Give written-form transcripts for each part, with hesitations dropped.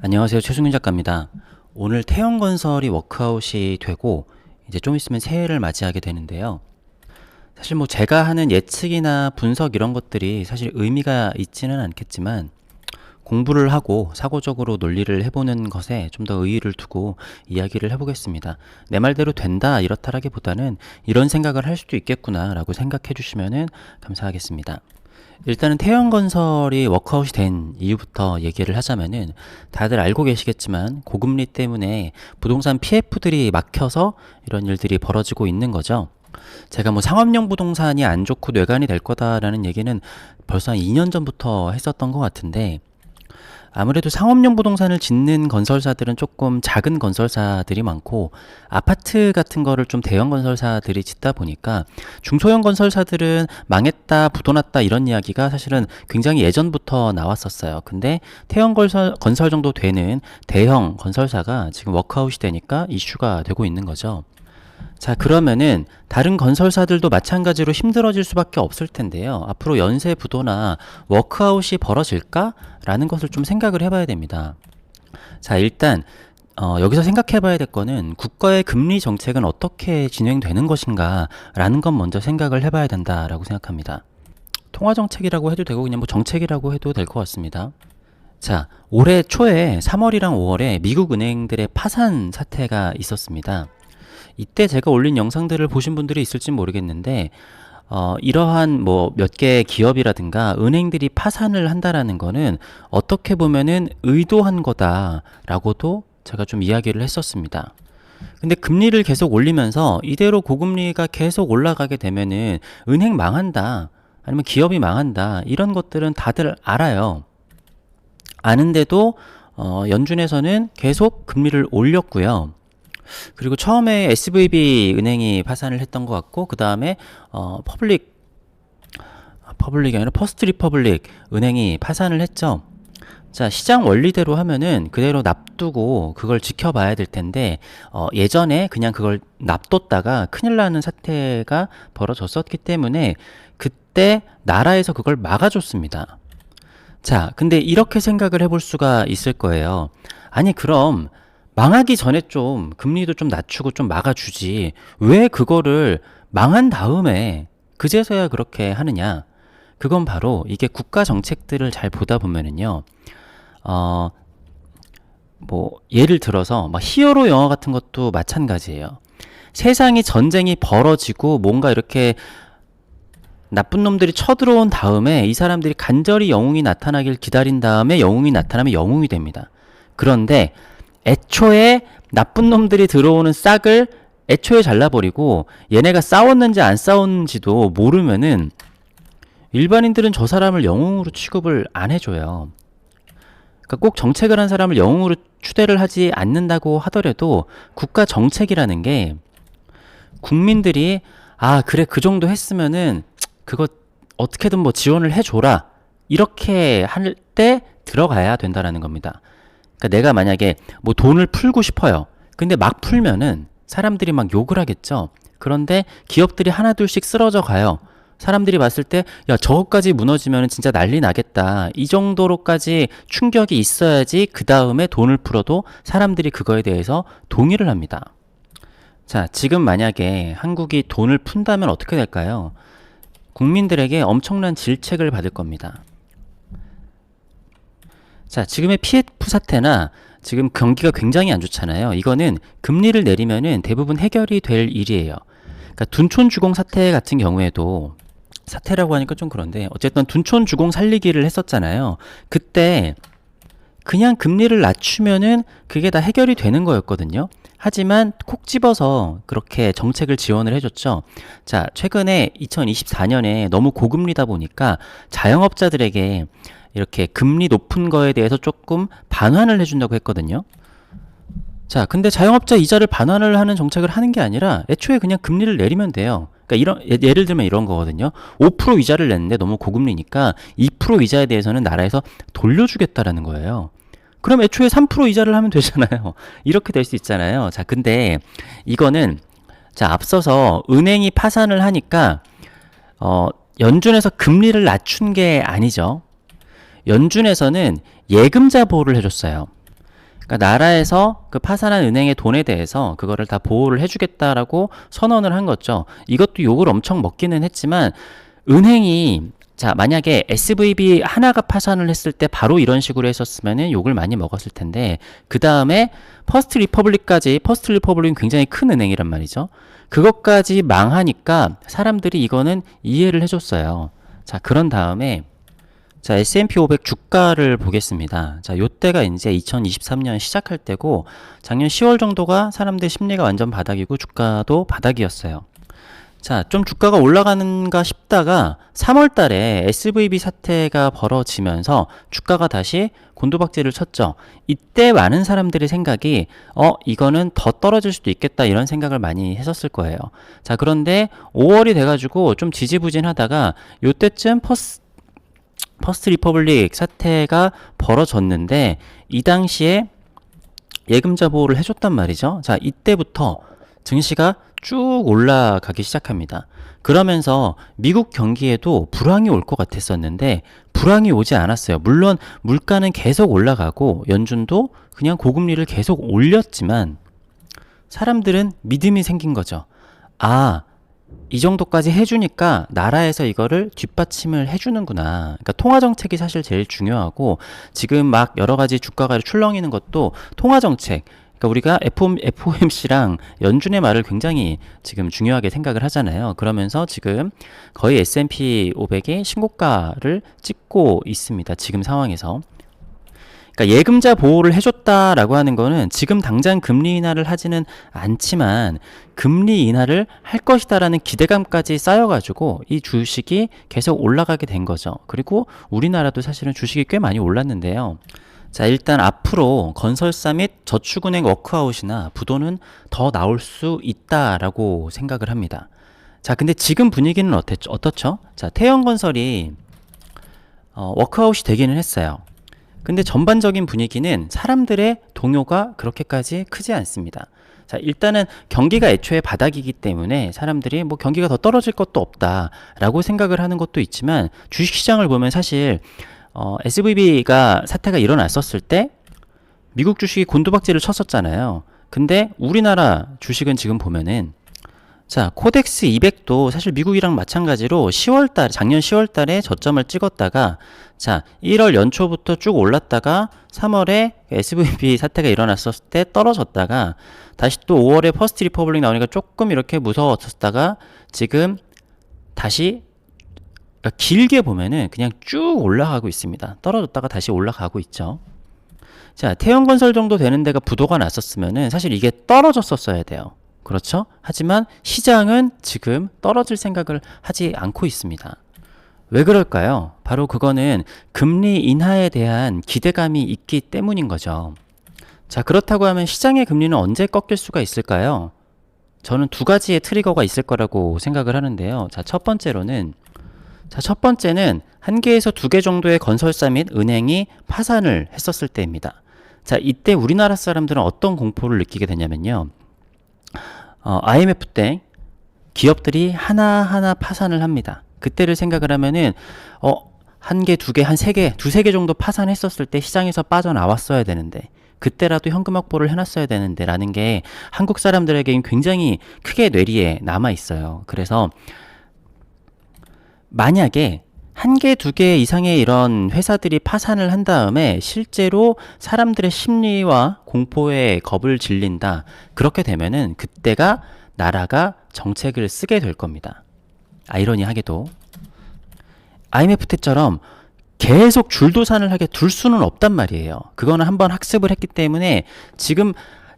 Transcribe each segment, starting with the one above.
안녕하세요. 최승윤 작가입니다. 오늘 태형건설이 워크아웃이 되고 이제 좀 있으면 새해를 맞이하게 되는데요. 사실 뭐 제가 하는 예측이나 분석 이런 것들이 사실 의미가 있지는 않겠지만 공부를 하고 사고적으로 논리를 해보는 것에 좀 더 의의를 두고 이야기를 해보겠습니다. 내 말대로 된다 이렇다라기보다는 이런 생각을 할 수도 있겠구나 라고 생각해 주시면 감사하겠습니다. 일단은 태형건설이 워크아웃이 된 이유부터 얘기를 하자면은 다들 알고 계시겠지만 고금리 때문에 부동산 PF들이 막혀서 이런 일들이 벌어지고 있는 거죠. 제가 뭐 상업용 부동산이 안 좋고 뇌관이 될 거다라는 얘기는 벌써 한 2년 전부터 했었던 것 같은데 아무래도 상업용 부동산을 짓는 건설사들은 조금 작은 건설사들이 많고 아파트 같은 거를 좀 대형 건설사들이 짓다 보니까 중소형 건설사들은 망했다, 부도났다 이런 이야기가 사실은 굉장히 예전부터 나왔었어요. 근데 태형 건설 정도 되는 대형 건설사가 지금 워크아웃이 되니까 이슈가 되고 있는 거죠. 자, 그러면은 다른 건설사들도 마찬가지로 힘들어질 수밖에 없을 텐데요. 앞으로 연쇄 부도나 워크아웃이 벌어질까? 라는 것을 좀 생각을 해봐야 됩니다. 자, 일단 여기서 생각해봐야 될 거는 국가의 금리 정책은 어떻게 진행되는 것인가 라는 건 먼저 생각을 해봐야 된다라고 생각합니다. 통화정책이라고 해도 되고 그냥 뭐 정책이라고 해도 될 것 같습니다. 자, 올해 초에 3월이랑 5월에 미국 은행들의 파산 사태가 있었습니다. 이때 제가 올린 영상들을 보신 분들이 있을지 모르겠는데 이러한 뭐 몇 개의 기업이라든가 은행들이 파산을 한다라는 거는 어떻게 보면은 의도한 거다라고도 제가 좀 이야기를 했었습니다. 근데 금리를 계속 올리면서 이대로 고금리가 계속 올라가게 되면은 은행 망한다 아니면 기업이 망한다 이런 것들은 다들 알아요. 아는데도 연준에서는 계속 금리를 올렸고요. 그리고 처음에 SVB 은행이 파산을 했던 것 같고 그 다음에 퍼블릭이 아니라 퍼스트 리퍼블릭 은행이 파산을 했죠. 자, 시장 원리대로 하면은 그대로 놔두고 그걸 지켜봐야 될 텐데 예전에 그냥 그걸 놔뒀다가 큰일 나는 사태가 벌어졌었기 때문에 그때 나라에서 그걸 막아줬습니다. 자, 근데 이렇게 생각을 해볼 수가 있을 거예요. 아니 그럼 망하기 전에 좀 금리도 좀 낮추고 좀 막아주지 왜 그거를 망한 다음에 그제서야 그렇게 하느냐. 그건 바로 이게 국가 정책들을 잘 보다 보면은요 뭐 예를 들어서 막 히어로 영화 같은 것도 마찬가지예요. 세상이 전쟁이 벌어지고 뭔가 이렇게 나쁜 놈들이 쳐들어온 다음에 이 사람들이 간절히 영웅이 나타나길 기다린 다음에 영웅이 나타나면 영웅이 됩니다. 그런데 애초에 나쁜 놈들이 들어오는 싹을 애초에 잘라버리고 얘네가 싸웠는지 안 싸웠는지도 모르면은 일반인들은 저 사람을 영웅으로 취급을 안 해줘요. 그러니까 꼭 정책을 한 사람을 영웅으로 추대를 하지 않는다고 하더라도 국가 정책이라는 게 국민들이 아 그래 그 정도 했으면은 그거 어떻게든 뭐 지원을 해줘라 이렇게 할 때 들어가야 된다라는 겁니다. 그러니까 내가 만약에 뭐 돈을 풀고 싶어요. 근데 막 풀면은 사람들이 막 욕을 하겠죠. 그런데 기업들이 하나둘씩 쓰러져 가요. 사람들이 봤을 때 야 저거까지 무너지면 진짜 난리 나겠다. 이 정도로까지 충격이 있어야지 그 다음에 돈을 풀어도 사람들이 그거에 대해서 동의를 합니다. 자, 지금 만약에 한국이 돈을 푼다면 어떻게 될까요? 국민들에게 엄청난 질책을 받을 겁니다. 자, 지금의 PF 사태나 지금 경기가 굉장히 안 좋잖아요. 이거는 금리를 내리면은 대부분 해결이 될 일이에요. 그러니까 둔촌주공 사태 같은 경우에도 사태라고 하니까 좀 그런데 어쨌든 둔촌주공 살리기를 했었잖아요. 그때 그냥 금리를 낮추면은 그게 다 해결이 되는 거였거든요. 하지만 콕 집어서 그렇게 정책을 지원을 해줬죠. 자, 최근에 2024년에 너무 고금리다 보니까 자영업자들에게 이렇게 금리 높은 거에 대해서 조금 반환을 해준다고 했거든요. 자, 근데 자영업자 이자를 반환을 하는 정책을 하는 게 아니라 애초에 그냥 금리를 내리면 돼요. 그러니까 예를 들면 이런 거거든요. 5% 이자를 냈는데 너무 고금리니까 2% 이자에 대해서는 나라에서 돌려주겠다라는 거예요. 그럼 애초에 3% 이자를 하면 되잖아요. 이렇게 될 수 있잖아요. 자, 근데 이거는 자, 앞서서 은행이 파산을 하니까 연준에서 금리를 낮춘 게 아니죠. 연준에서는 예금자 보호를 해줬어요. 그러니까 나라에서 그 파산한 은행의 돈에 대해서 그거를 다 보호를 해주겠다라고 선언을 한 거죠. 이것도 욕을 엄청 먹기는 했지만 은행이 자, 만약에 SVB 하나가 파산을 했을 때 바로 이런 식으로 했었으면 욕을 많이 먹었을 텐데, 그 다음에 퍼스트 리퍼블릭은 굉장히 큰 은행이란 말이죠. 그것까지 망하니까 사람들이 이거는 이해를 해줬어요. 자, 그런 다음에 자, S&P 500 주가를 보겠습니다. 자, 요때가 이제 2023년 시작할 때고, 작년 10월 정도가 사람들 심리가 완전 바닥이고 주가도 바닥이었어요. 자, 좀 주가가 올라가는가 싶다가 3월 달에 SVB 사태가 벌어지면서 주가가 다시 곤두박질을 쳤죠. 이때 많은 사람들의 생각이 이거는 더 떨어질 수도 있겠다 이런 생각을 많이 했었을 거예요. 자, 그런데 5월이 돼가지고 좀 지지부진하다가 요때쯤 퍼스트 리퍼블릭 사태가 벌어졌는데 이 당시에 예금자 보호를 해줬단 말이죠. 자, 이때부터 증시가 쭉 올라가기 시작합니다. 그러면서 미국 경기에도 불황이 올 것 같았었는데 불황이 오지 않았어요. 물론 물가는 계속 올라가고 연준도 그냥 고금리를 계속 올렸지만 사람들은 믿음이 생긴 거죠. 아, 이 정도까지 해주니까 나라에서 이거를 뒷받침을 해주는구나. 그러니까 통화정책이 사실 제일 중요하고 지금 막 여러 가지 주가가 출렁이는 것도 통화정책. 그러니까 우리가 FOMC랑 연준의 말을 굉장히 지금 중요하게 생각을 하잖아요. 그러면서 지금 거의 S&P 500이 신고가를 찍고 있습니다. 지금 상황에서. 그러니까 예금자 보호를 해줬다라고 하는 거는 지금 당장 금리 인하를 하지는 않지만 금리 인하를 할 것이다라는 기대감까지 쌓여가지고 이 주식이 계속 올라가게 된 거죠. 그리고 우리나라도 사실은 주식이 꽤 많이 올랐는데요. 자, 일단 앞으로 건설사 및 저축은행 워크아웃이나 부도는 더 나올 수 있다라고 생각을 합니다. 자, 근데 지금 분위기는 어떻죠? 자, 태형건설이 워크아웃이 되기는 했어요. 근데 전반적인 분위기는 사람들의 동요가 그렇게까지 크지 않습니다. 자, 일단은 경기가 애초에 바닥이기 때문에 사람들이 뭐 경기가 더 떨어질 것도 없다라고 생각을 하는 것도 있지만 주식시장을 보면 사실 SVB가 사태가 일어났었을 때 미국 주식이 곤두박질을 쳤었잖아요. 근데 우리나라 주식은 지금 보면은 자, 코덱스 200도 사실 미국이랑 마찬가지로 작년 10월 달에 저점을 찍었다가 자, 1월 연초부터 쭉 올랐다가 3월에 SVB 사태가 일어났었을 때 떨어졌다가 다시 또 5월에 퍼스트 리퍼블릭 나오니까 조금 이렇게 무서웠었다가 지금 다시 그러니까 길게 보면은 그냥 쭉 올라가고 있습니다. 떨어졌다가 다시 올라가고 있죠. 자, 태형건설 정도 되는 데가 부도가 났었으면은 사실 이게 떨어졌었어야 돼요. 그렇죠? 하지만 시장은 지금 떨어질 생각을 하지 않고 있습니다. 왜 그럴까요? 바로 그거는 금리 인하에 대한 기대감이 있기 때문인 거죠. 자, 그렇다고 하면 시장의 금리는 언제 꺾일 수가 있을까요? 저는 두 가지의 트리거가 있을 거라고 생각을 하는데요. 자, 첫 번째는 1개에서 2개 정도의 건설사 및 은행이 파산을 했었을 때입니다. 자, 이때 우리나라 사람들은 어떤 공포를 느끼게 되냐면요. IMF 때 기업들이 하나하나 파산을 합니다. 그때를 생각을 하면은 1개, 2개, 한 3개, 2-3개 정도 파산했었을 때 시장에서 빠져나왔어야 되는데 그때라도 현금 확보를 해놨어야 되는데 라는 게 한국 사람들에게는 굉장히 크게 뇌리에 남아있어요. 그래서 만약에 1개, 2개 이상의 이런 회사들이 파산을 한 다음에 실제로 사람들의 심리와 공포에 겁을 질린다. 그렇게 되면은 그때가 나라가 정책을 쓰게 될 겁니다. 아이러니하게도 IMF 때처럼 계속 줄도산을 하게 둘 수는 없단 말이에요. 그거는 한번 학습을 했기 때문에 지금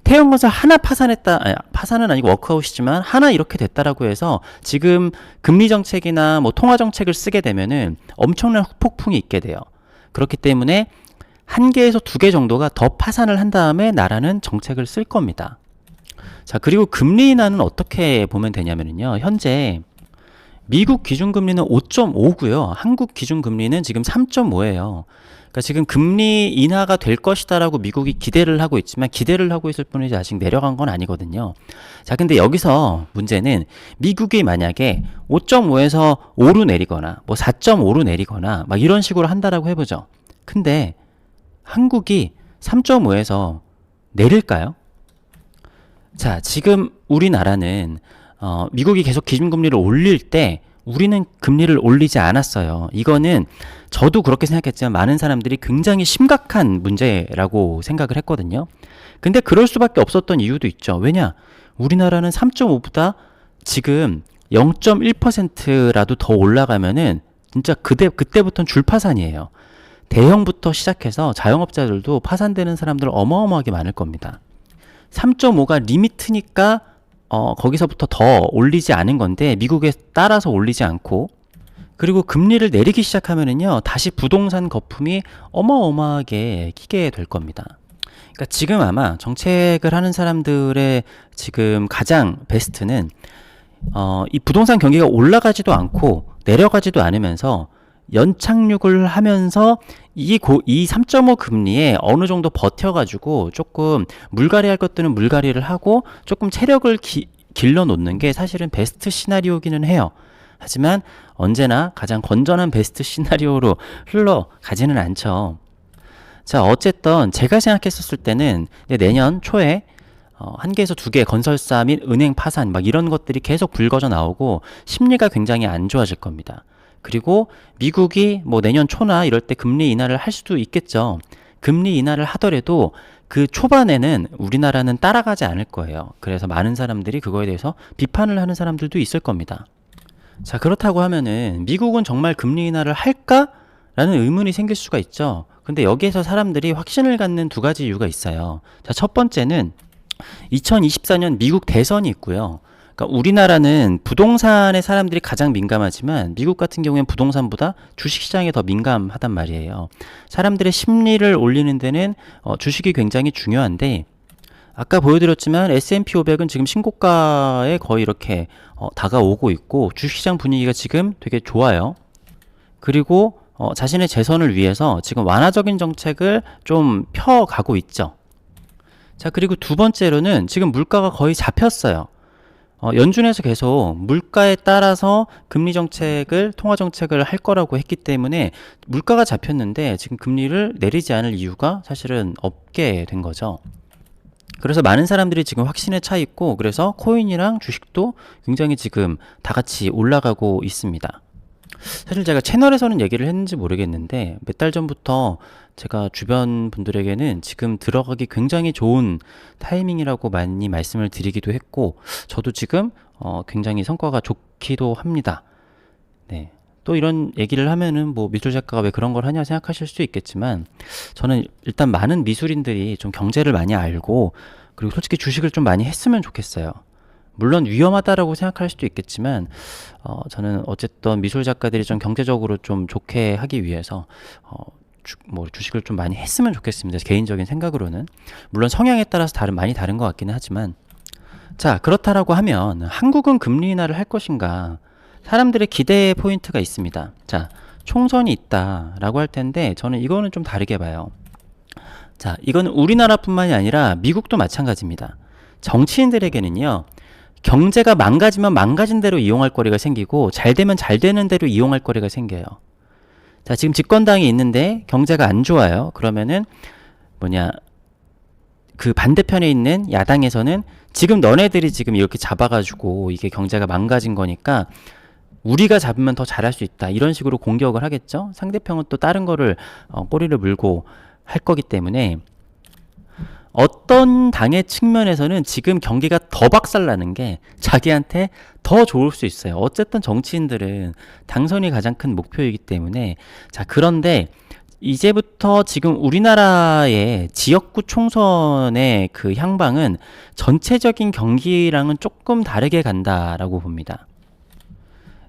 태형건설 하나 파산은 아니고 워크아웃이지만 하나 이렇게 됐다라고 해서 지금 금리 정책이나 뭐 통화 정책을 쓰게 되면은 엄청난 폭풍이 있게 돼요. 그렇기 때문에 1개에서 2개 정도가 더 파산을 한 다음에 나라는 정책을 쓸 겁니다. 자, 그리고 금리 인하는 어떻게 보면 되냐면요. 현재 미국 기준금리는 5.5고요. 한국 기준금리는 지금 3.5예요. 그러니까 지금 금리 인하가 될 것이다라고 미국이 기대를 하고 있지만 기대를 하고 있을 뿐이지 아직 내려간 건 아니거든요. 자, 근데 여기서 문제는 미국이 만약에 5.5에서 5로 내리거나 뭐 4.5로 내리거나 막 이런 식으로 한다라고 해보죠. 근데 한국이 3.5에서 내릴까요? 자, 지금 우리나라는 미국이 계속 기준금리를 올릴 때 우리는 금리를 올리지 않았어요. 이거는 저도 그렇게 생각했지만 많은 사람들이 굉장히 심각한 문제라고 생각을 했거든요. 근데 그럴 수밖에 없었던 이유도 있죠. 왜냐? 우리나라는 3.5보다 지금 0.1%라도 더 올라가면은 진짜 그때부터는 줄파산이에요. 대형부터 시작해서 자영업자들도 파산되는 사람들 어마어마하게 많을 겁니다. 3.5가 리미트니까 거기서부터 더 올리지 않은 건데 미국에 따라서 올리지 않고, 그리고 금리를 내리기 시작하면은요 다시 부동산 거품이 어마어마하게 끼게 될 겁니다. 그러니까 지금 아마 정책을 하는 사람들의 지금 가장 베스트는 이 부동산 경기가 올라가지도 않고 내려가지도 않으면서 연착륙을 하면서 이 3.5 금리에 어느 정도 버텨가지고 조금 물갈이 할 것들은 물갈이를 하고 조금 체력을 길러 놓는 게 사실은 베스트 시나리오기는 해요. 하지만 언제나 가장 건전한 베스트 시나리오로 흘러가지는 않죠. 자, 어쨌든 제가 생각했었을 때는 내년 초에 1개에서 2개 건설사 및 은행 파산 막 이런 것들이 계속 불거져 나오고 심리가 굉장히 안 좋아질 겁니다. 그리고 미국이 뭐 내년 초나 이럴 때 금리 인하를 할 수도 있겠죠. 금리 인하를 하더라도 그 초반에는 우리나라는 따라가지 않을 거예요. 그래서 많은 사람들이 그거에 대해서 비판을 하는 사람들도 있을 겁니다. 자, 그렇다고 하면은 미국은 정말 금리 인하를 할까? 라는 의문이 생길 수가 있죠. 근데 여기에서 사람들이 확신을 갖는 두 가지 이유가 있어요. 자, 첫 번째는 2024년 미국 대선이 있고요. 그러니까 우리나라는 부동산에 사람들이 가장 민감하지만 미국 같은 경우에는 부동산보다 주식시장에 더 민감하단 말이에요. 사람들의 심리를 올리는 데는 주식이 굉장히 중요한데, 아까 보여드렸지만 S&P 500은 지금 신고가에 거의 이렇게 다가오고 있고 주식시장 분위기가 지금 되게 좋아요. 그리고 자신의 재선을 위해서 지금 완화적인 정책을 좀 펴가고 있죠. 자, 그리고 두 번째로는 지금 물가가 거의 잡혔어요. 연준에서 계속 물가에 따라서 금리 정책을, 통화 정책을 할 거라고 했기 때문에 물가가 잡혔는데 지금 금리를 내리지 않을 이유가 사실은 없게 된 거죠. 그래서 많은 사람들이 지금 확신에 차 있고, 그래서 코인이랑 주식도 굉장히 지금 다 같이 올라가고 있습니다. 사실 제가 채널에서는 얘기를 했는지 모르겠는데 몇 달 전부터 제가 주변 분들에게는 지금 들어가기 굉장히 좋은 타이밍이라고 많이 말씀을 드리기도 했고, 저도 지금 굉장히 성과가 좋기도 합니다. 네. 또 이런 얘기를 하면은 뭐 미술 작가가 왜 그런 걸 하냐 생각하실 수 있겠지만, 저는 일단 많은 미술인들이 좀 경제를 많이 알고, 그리고 솔직히 주식을 좀 많이 했으면 좋겠어요. 물론 위험하다라고 생각할 수도 있겠지만 저는 어쨌든 미술 작가들이 좀 경제적으로 좀 좋게 하기 위해서 뭐 주식을 좀 많이 했으면 좋겠습니다. 개인적인 생각으로는. 물론 성향에 따라서 많이 다른 것 같기는 하지만, 자, 그렇다라고 하면 한국은 금리 인하를 할 것인가? 사람들의 기대 포인트가 있습니다. 자, 총선이 있다라고 할 텐데 저는 이거는 좀 다르게 봐요. 자, 이거는 우리나라뿐만이 아니라 미국도 마찬가지입니다. 정치인들에게는요, 경제가 망가지면 망가진 대로 이용할 거리가 생기고 잘 되면 잘 되는 대로 이용할 거리가 생겨요. 자, 지금 집권당이 있는데 경제가 안 좋아요. 그러면은 그 반대편에 있는 야당에서는 지금 너네들이 지금 이렇게 잡아가지고 이게 경제가 망가진 거니까 우리가 잡으면 더 잘할 수 있다, 이런 식으로 공격을 하겠죠. 상대편은 또 다른 거를 꼬리를 물고 할 거기 때문에 어떤 당의 측면에서는 지금 경기가 더 박살나는 게 자기한테 더 좋을 수 있어요. 어쨌든 정치인들은 당선이 가장 큰 목표이기 때문에. 자, 그런데 이제부터 지금 우리나라의 지역구 총선의 그 향방은 전체적인 경기랑은 조금 다르게 간다라고 봅니다.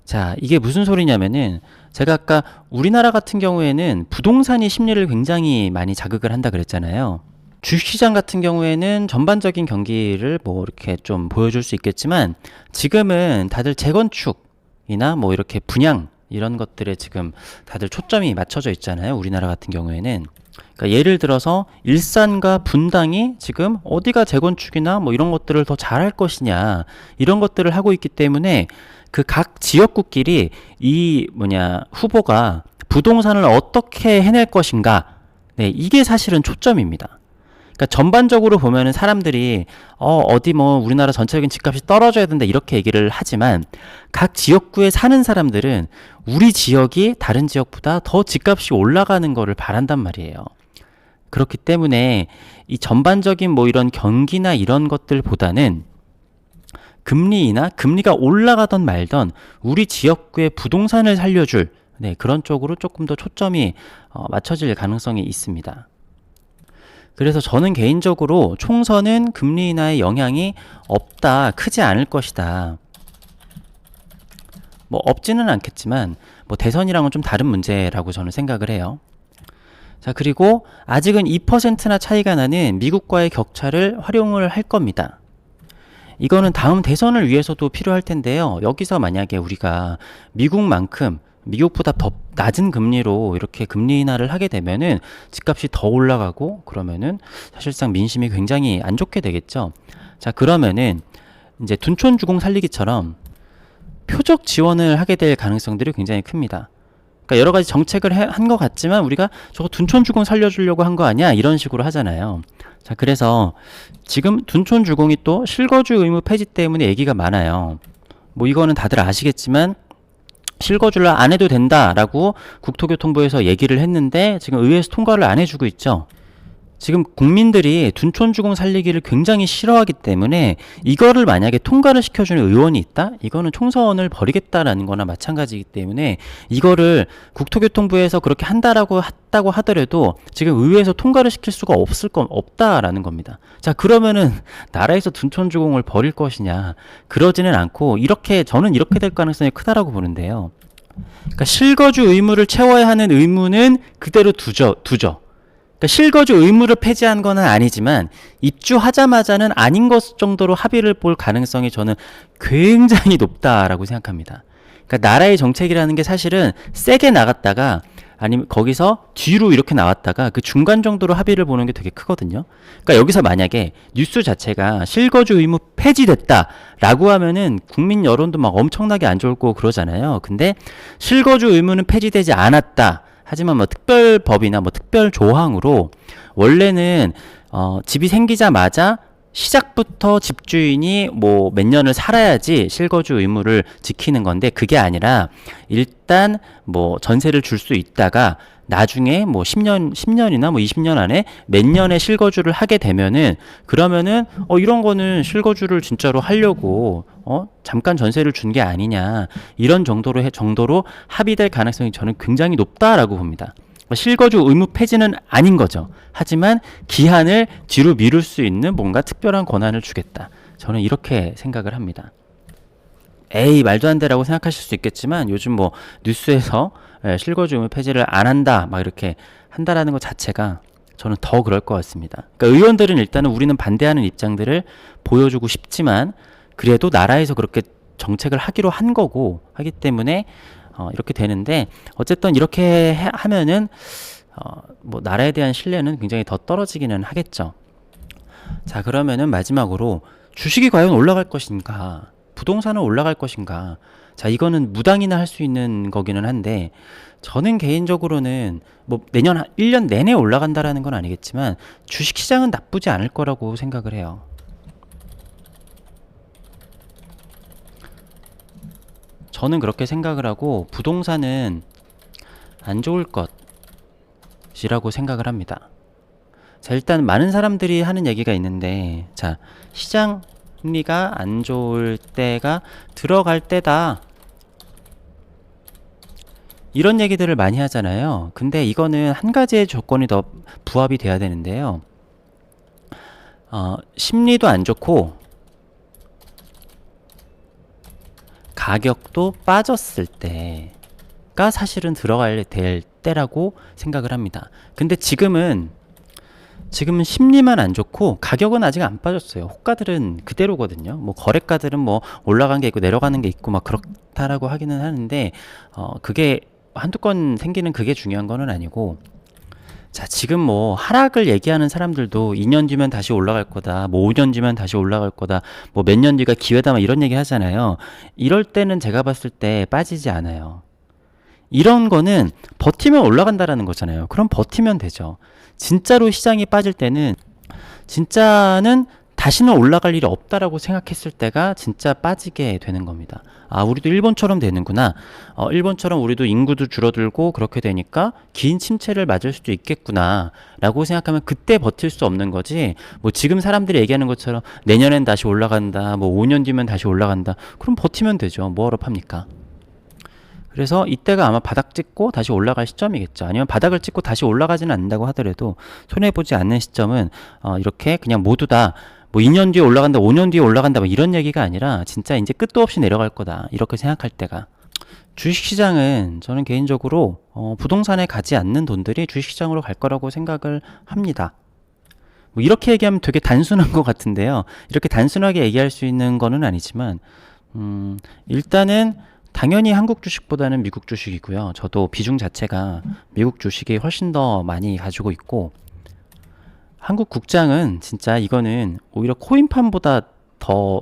자, 이게 무슨 소리냐면은 제가 아까 우리나라 같은 경우에는 부동산이 심리를 굉장히 많이 자극을 한다 그랬잖아요. 주식시장 같은 경우에는 전반적인 경기를 뭐 이렇게 좀 보여줄 수 있겠지만, 지금은 다들 재건축이나 뭐 이렇게 분양 이런 것들에 지금 다들 초점이 맞춰져 있잖아요. 우리나라 같은 경우에는. 그러니까 예를 들어서 일산과 분당이 지금 어디가 재건축이나 뭐 이런 것들을 더 잘할 것이냐, 이런 것들을 하고 있기 때문에 그 각 지역구끼리 이 후보가 부동산을 어떻게 해낼 것인가, 네, 이게 사실은 초점입니다. 그러니까 전반적으로 보면은 사람들이 어디 뭐 우리나라 전체적인 집값이 떨어져야 된다 이렇게 얘기를 하지만 각 지역구에 사는 사람들은 우리 지역이 다른 지역보다 더 집값이 올라가는 거를 바란단 말이에요. 그렇기 때문에 이 전반적인 뭐 이런 경기나 이런 것들보다는 금리 인하, 금리가 올라가던 말던 우리 지역구의 부동산을 살려줄 그런 쪽으로 조금 더 초점이 맞춰질 가능성이 있습니다. 그래서 저는 개인적으로 총선은 금리 인하의 영향이 없다, 크지 않을 것이다. 뭐 없지는 않겠지만 뭐 대선이랑은 좀 다른 문제라고 저는 생각을 해요. 자, 그리고 아직은 2%나 차이가 나는 미국과의 격차를 활용을 할 겁니다. 이거는 다음 대선을 위해서도 필요할 텐데요. 여기서 만약에 우리가 미국보다 더 낮은 금리로 이렇게 금리 인하를 하게 되면은 집값이 더 올라가고 그러면은 사실상 민심이 굉장히 안 좋게 되겠죠. 자, 그러면은 이제 둔촌 주공 살리기처럼 표적 지원을 하게 될 가능성들이 굉장히 큽니다. 그러니까 여러 가지 정책을 한 것 같지만 우리가 저거 둔촌 주공 살려주려고 한 거 아니야? 이런 식으로 하잖아요. 자, 그래서 지금 둔촌 주공이 또 실거주 의무 폐지 때문에 얘기가 많아요. 뭐 이거는 다들 아시겠지만 실거주를 안 해도 된다라고 국토교통부에서 얘기를 했는데 지금 의회에서 통과를 안 해주고 있죠. 지금 국민들이 둔촌 주공 살리기를 굉장히 싫어하기 때문에 이거를 만약에 통과를 시켜주는 의원이 있다? 이거는 총선을 벌이겠다라는 거나 마찬가지이기 때문에 이거를 국토교통부에서 그렇게 했다고 하더라도 지금 의회에서 통과를 시킬 수가 없다라는 겁니다. 자, 그러면은 나라에서 둔촌 주공을 벌일 것이냐? 그러지는 않고 저는 이렇게 될 가능성이 크다라고 보는데요. 그러니까 실거주 의무를 채워야 하는 의무는 그대로 두죠. 그러니까 실거주 의무를 폐지한 건 아니지만 입주하자마자는 아닌 것 정도로 합의를 볼 가능성이 저는 굉장히 높다라고 생각합니다. 그러니까 나라의 정책이라는 게 사실은 세게 나갔다가 아니면 거기서 뒤로 이렇게 나왔다가 그 중간 정도로 합의를 보는 게 되게 크거든요. 그러니까 여기서 만약에 뉴스 자체가 실거주 의무 폐지됐다라고 하면은 국민 여론도 막 엄청나게 안 좋을 거고 그러잖아요. 근데 실거주 의무는 폐지되지 않았다. 하지만 뭐 특별법이나 뭐 특별 조항으로 원래는 집이 생기자마자 시작부터 집주인이 뭐 몇 년을 살아야지 실거주 의무를 지키는 건데 그게 아니라 일단 뭐 전세를 줄 수 있다가 나중에 뭐 10년이나 뭐 20년 안에 몇 년의 실거주를 하게 되면은 그러면은 이런 거는 실거주를 진짜로 하려고 잠깐 전세를 준 게 아니냐 이런 정도로 합의될 가능성이 저는 굉장히 높다라고 봅니다. 실거주 의무 폐지는 아닌 거죠. 하지만 기한을 뒤로 미룰 수 있는 뭔가 특별한 권한을 주겠다. 저는 이렇게 생각을 합니다. 에이, 말도 안 되라고 생각하실 수 있겠지만 요즘 뭐 뉴스에서 실거주 의무 폐지를 안 한다 막 이렇게 한다라는 것 자체가 저는 더 그럴 것 같습니다. 그러니까 의원들은 일단은 우리는 반대하는 입장들을 보여주고 싶지만 그래도 나라에서 그렇게 정책을 하기로 한 거고 하기 때문에 이렇게 되는데 어쨌든 이렇게 하면은 뭐 나라에 대한 신뢰는 굉장히 더 떨어지기는 하겠죠. 자, 그러면은 마지막으로 주식이 과연 올라갈 것인가? 부동산은 올라갈 것인가? 자, 이거는 무당이나 할 수 있는 거기는 한데 저는 개인적으로는 뭐 내년 1년 내내 올라간다라는 건 아니겠지만 주식시장은 나쁘지 않을 거라고 생각을 해요. 저는 그렇게 생각을 하고 부동산은 안 좋을 것이라고 생각을 합니다. 자, 일단 많은 사람들이 하는 얘기가 있는데 자, 시장 심리가 안 좋을 때가 들어갈 때다 이런 얘기들을 많이 하잖아요. 근데 이거는 한 가지의 조건이 더 부합이 돼야 되는데요. 심리도 안 좋고 가격도 빠졌을 때가 사실은 들어가야 될 때라고 생각을 합니다. 근데 지금은 심리만 안 좋고 가격은 아직 안 빠졌어요. 호가들은 그대로거든요. 뭐 거래가들은 뭐 올라간 게 있고 내려가는 게 있고 막 그렇다라고 하기는 하는데 그게 한두 건 생기는 그게 중요한 거는 아니고 자, 지금 뭐 하락을 얘기하는 사람들도 2년 뒤면 다시 올라갈 거다, 뭐 5년 뒤면 다시 올라갈 거다, 뭐 몇 년 뒤가 기회다, 막 이런 얘기 하잖아요. 이럴 때는 제가 봤을 때 빠지지 않아요. 이런 거는 버티면 올라간다라는 거잖아요. 그럼 버티면 되죠. 진짜로 시장이 빠질 때는 진짜는 다시는 올라갈 일이 없다라고 생각했을 때가 진짜 빠지게 되는 겁니다. 아, 우리도 일본처럼 되는구나. 일본처럼 우리도 인구도 줄어들고 그렇게 되니까 긴 침체를 맞을 수도 있겠구나 라고 생각하면 그때 버틸 수 없는 거지. 뭐 지금 사람들이 얘기하는 것처럼 내년엔 다시 올라간다, 뭐 5년 뒤면 다시 올라간다, 그럼 버티면 되죠. 뭐하러 팝니까? 그래서 이때가 아마 바닥 찍고 다시 올라갈 시점이겠죠. 아니면 바닥을 찍고 다시 올라가지는 않는다고 하더라도 손해보지 않는 시점은 이렇게 그냥 모두 다 뭐 2년 뒤에 올라간다, 5년 뒤에 올라간다, 뭐 이런 얘기가 아니라 진짜 이제 끝도 없이 내려갈 거다, 이렇게 생각할 때가. 주식시장은 저는 개인적으로 부동산에 가지 않는 돈들이 주식시장으로 갈 거라고 생각을 합니다. 뭐 이렇게 얘기하면 되게 단순한 것 같은데요. 이렇게 단순하게 얘기할 수 있는 거는 아니지만 일단은 당연히 한국 주식보다는 미국 주식이고요. 저도 비중 자체가 미국 주식이 훨씬 더 많이 가지고 있고, 한국 국장은 진짜 이거는 오히려 코인판보다 더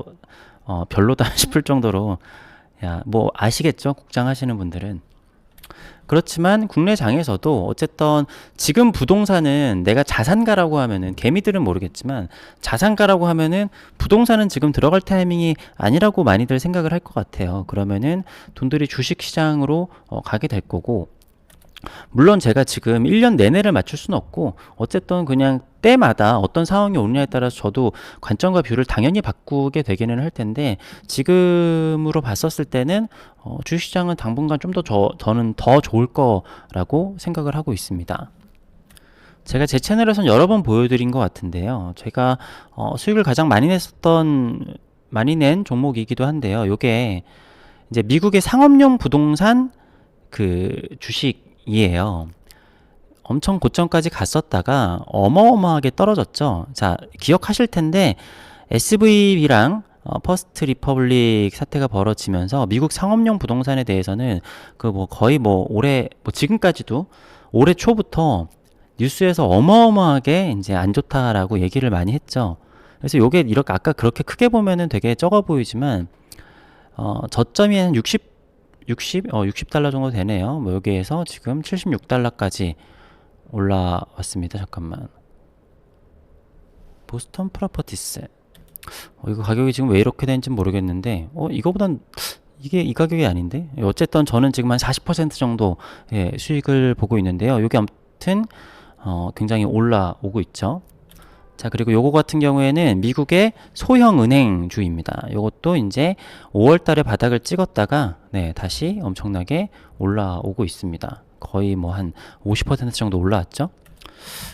별로다 싶을 정도로, 야, 뭐 아시겠죠? 국장 하시는 분들은. 그렇지만 국내 장에서도 어쨌든 지금 부동산은 내가 자산가라고 하면은, 개미들은 모르겠지만 자산가라고 하면은 부동산은 지금 들어갈 타이밍이 아니라고 많이들 생각을 할 것 같아요. 그러면은 돈들이 주식시장으로 가게 될 거고, 물론 제가 지금 1년 내내를 맞출 수는 없고 어쨌든 그냥 때마다 어떤 상황이 오느냐에 따라서 저도 관점과 뷰를 당연히 바꾸게 되기는 할 텐데, 지금으로 봤었을 때는 주식시장은 당분간 좀 더 저는 더 좋을 거라고 생각을 하고 있습니다. 제가 제 채널에선 여러 번 보여드린 것 같은데요. 제가 수익을 가장 많이 낸 종목이기도 한데요. 요게 이제 미국의 상업용 부동산 그 주식이에요. 엄청 고점까지 갔었다가 어마어마하게 떨어졌죠. 자, 기억하실 텐데 SVB랑 퍼스트 리퍼블릭 사태가 벌어지면서 미국 상업용 부동산에 대해서는 그 뭐 거의 뭐 올해 뭐 지금까지도 올해 초부터 뉴스에서 어마어마하게 이제 안 좋다라고 얘기를 많이 했죠. 그래서 요게 이렇게 아까 그렇게 크게 보면은 되게 적어 보이지만 저점이 한 60달러 정도 되네요. 뭐 여기에서 지금 76달러까지 올라왔습니다. 잠깐만. 보스턴 프로퍼티스. 이거 가격이 지금 왜 이렇게 되는지 모르겠는데, 이거보단 이게 이 가격이 아닌데? 어쨌든 저는 지금 한 40% 정도 수익을 보고 있는데요. 이게 아무튼 굉장히 올라오고 있죠. 자, 그리고 요거 같은 경우에는 미국의 소형 은행주입니다. 요것도 이제 5월 달에 바닥을 찍었다가 다시 엄청나게 올라오고 있습니다. 거의 뭐 한 50% 정도 올라왔죠.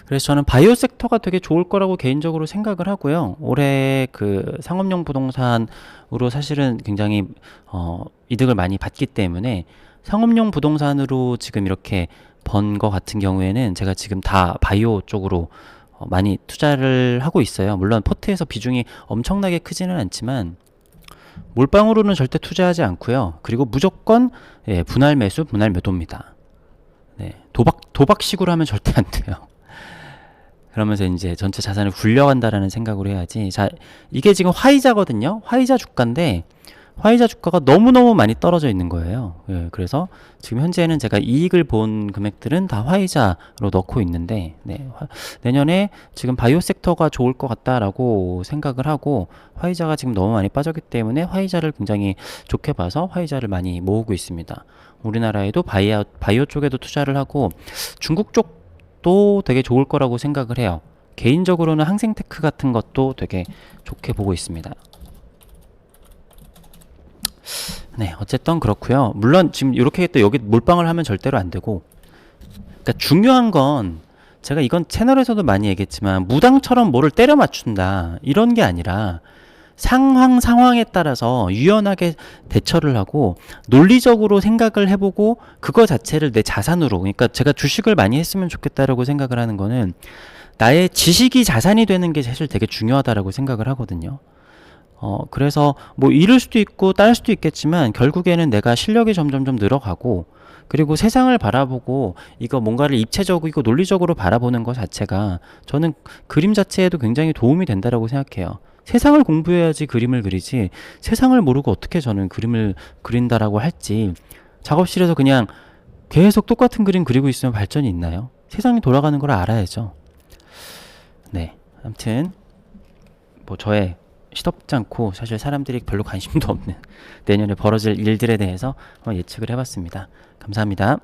그래서 저는 바이오 섹터가 되게 좋을 거라고 개인적으로 생각을 하고요. 올해 그 상업용 부동산으로 사실은 굉장히 이득을 많이 받기 때문에 상업용 부동산으로 지금 이렇게 번 거 같은 경우에는 제가 지금 다 바이오 쪽으로 많이 투자를 하고 있어요. 물론 포트에서 비중이 엄청나게 크지는 않지만 몰빵으로는 절대 투자하지 않고요. 그리고 무조건 분할 매수, 분할 매도입니다. 도박식으로 하면 절대 안 돼요. 그러면서 이제 전체 자산을 굴려간다라는 생각으로 해야지. 자, 이게 지금 화이자거든요. 화이자 주가인데 화이자 주가가 너무너무 많이 떨어져 있는 거예요. 그래서 지금 현재는 제가 이익을 본 금액들은 다 화이자로 넣고 있는데, 내년에 지금 바이오 섹터가 좋을 것 같다라고 생각을 하고, 화이자가 지금 너무 많이 빠졌기 때문에 화이자를 굉장히 좋게 봐서 화이자를 많이 모으고 있습니다. 우리나라에도 바이오 쪽에도 투자를 하고, 중국 쪽도 되게 좋을 거라고 생각을 해요. 개인적으로는 항생테크 같은 것도 되게 좋게 보고 있습니다. 어쨌든 그렇고요. 물론 지금 이렇게 또 여기 몰빵을 하면 절대로 안 되고, 그러니까 중요한 건 제가 이건 채널에서도 많이 얘기했지만 무당처럼 뭐를 때려 맞춘다 이런 게 아니라 상황에 따라서 유연하게 대처를 하고 논리적으로 생각을 해보고 그거 자체를 내 자산으로, 그러니까 제가 주식을 많이 했으면 좋겠다라고 생각을 하는 거는 나의 지식이 자산이 되는 게 사실 되게 중요하다라고 생각을 하거든요. 그래서 뭐 잃을 수도 있고 딸 수도 있겠지만 결국에는 내가 실력이 점점점 늘어가고, 그리고 세상을 바라보고 이거 뭔가를 입체적이고 논리적으로 바라보는 것 자체가 저는 그림 자체에도 굉장히 도움이 된다라고 생각해요. 세상을 공부해야지 그림을 그리지, 세상을 모르고 어떻게 저는 그림을 그린다라고 할지, 작업실에서 그냥 계속 똑같은 그림 그리고 있으면 발전이 있나요? 세상이 돌아가는 걸 알아야죠. 아무튼 뭐 저의 시덥지 않고 사실 사람들이 별로 관심도 없는 내년에 벌어질 일들에 대해서 한번 예측을 해봤습니다. 감사합니다.